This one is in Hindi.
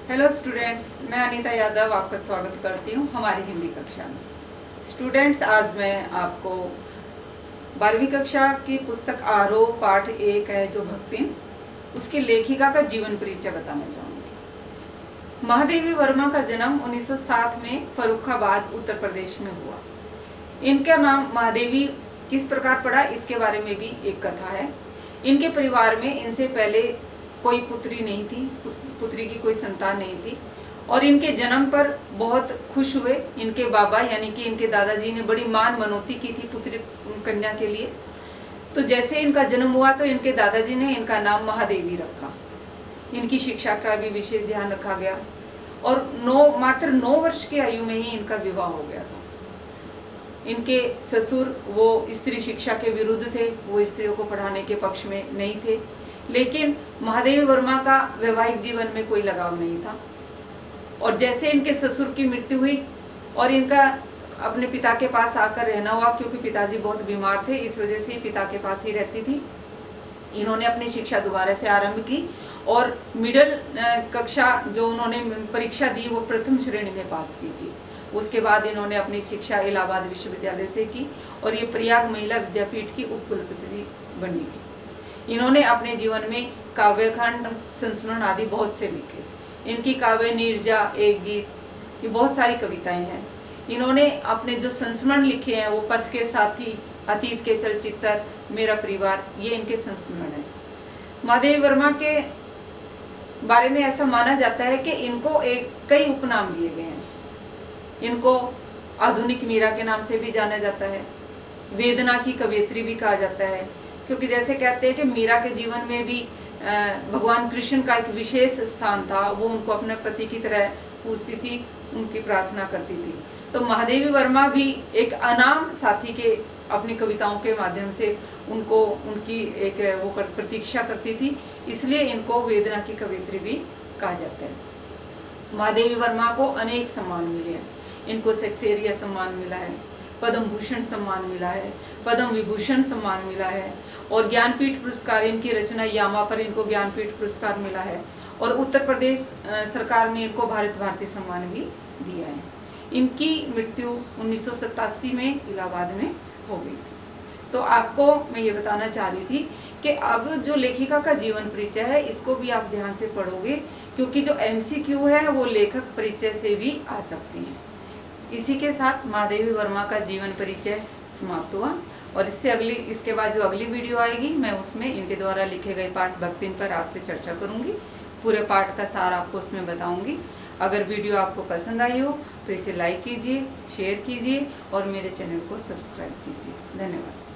हेलो स्टूडेंट्स, मैं अनीता यादव आपका स्वागत करती हूँ हमारी हिंदी कक्षा में। स्टूडेंट्स, आज मैं आपको 12वीं कक्षा की पुस्तक आरोह पाठ 1 है जो भक्तिम, उसकी लेखिका का जीवन परिचय बताना चाहूँगी। महादेवी वर्मा का जन्म 1907 में फर्रुखाबाद उत्तर प्रदेश में हुआ। इनका नाम महादेवी किस प्रकार पड़ा, इसके बारे में भी एक कथा है। इनके परिवार में इनसे पहले कोई पुत्री नहीं थी, पुत्री की कोई संतान नहीं थी और इनके जन्म पर बहुत खुश हुए। इनके बाबा यानी कि इनके दादाजी ने बड़ी मान मनौती की थी पुत्री कन्या के लिए। तो जैसे इनका जन्म हुआ तो इनके दादाजी ने इनका नाम महादेवी रखा। इनकी शिक्षा का भी विशेष ध्यान रखा गया और मात्र 9 वर्ष की आयु में ही इनका विवाह हो गया था। इनके ससुर वो स्त्री शिक्षा के विरुद्ध थे, वो स्त्रियों को पढ़ाने के पक्ष में नहीं थे। लेकिन महादेवी वर्मा का वैवाहिक जीवन में कोई लगाव नहीं था और जैसे इनके ससुर की मृत्यु हुई और इनका अपने पिता के पास आकर रहना हुआ, क्योंकि पिताजी बहुत बीमार थे, इस वजह से पिता के पास ही रहती थी। इन्होंने अपनी शिक्षा दोबारा से आरंभ की और मिडिल कक्षा जो उन्होंने परीक्षा दी वो प्रथम श्रेणी में पास की थी। उसके बाद इन्होंने अपनी शिक्षा इलाहाबाद विश्वविद्यालय से की और ये प्रयाग महिला विद्यापीठ की उपकुलपति बनी थी। इन्होंने अपने जीवन में काव्यखंड, संस्मरण आदि बहुत से लिखे। इनकी काव्य नीरजा, एक गीत, ये बहुत सारी कविताएं हैं। इन्होंने अपने जो संस्मरण लिखे हैं वो पथ के साथी, अतीत के चलचित्र, मेरा परिवार, ये इनके संस्मरण हैं। महादेवी वर्मा के बारे में ऐसा माना जाता है कि इनको कई उपनाम दिए गए हैं। इनको आधुनिक मीरा के नाम से भी जाना जाता है, वेदना की कवयित्री भी कहा जाता है, क्योंकि जैसे कहते हैं कि मीरा के जीवन में भी भगवान कृष्ण का एक विशेष स्थान था। वो उनको अपने पति की तरह पूजती थी, उनकी प्रार्थना करती थी। तो महादेवी वर्मा भी एक अनाम साथी के अपनी कविताओं के माध्यम से उनको उनकी एक वो प्रतीक्षा करती थी, इसलिए इनको वेदना की कवयित्री भी कहा जाता है। महादेवी वर्मा को अनेक सम्मान मिले हैं। इनको सेक्सेरिया सम्मान मिला है, पद्म भूषण सम्मान मिला है, पद्म विभूषण सम्मान मिला है और ज्ञानपीठ पुरस्कार, इनकी रचना यामा पर इनको ज्ञानपीठ पुरस्कार मिला है और उत्तर प्रदेश सरकार ने इनको भारत भारती सम्मान भी दिया है। इनकी मृत्यु 1987 में इलाहाबाद में हो गई थी। तो आपको मैं ये बताना चाह रही थी कि अब जो लेखिका का जीवन परिचय है इसको भी आप ध्यान से पढ़ोगे, क्योंकि जो MCQ है वो लेखक परिचय से भी आ सकते हैं। इसी के साथ महादेवी वर्मा का जीवन परिचय समाप्त हुआ और इसके बाद जो अगली वीडियो आएगी मैं उसमें इनके द्वारा लिखे गए पाठ भक्तिम पर आपसे चर्चा करूंगी। पूरे पाठ का सार आपको उसमें बताऊंगी। अगर वीडियो आपको पसंद आई हो तो इसे लाइक कीजिए, शेयर कीजिए और मेरे चैनल को सब्सक्राइब कीजिए। धन्यवाद।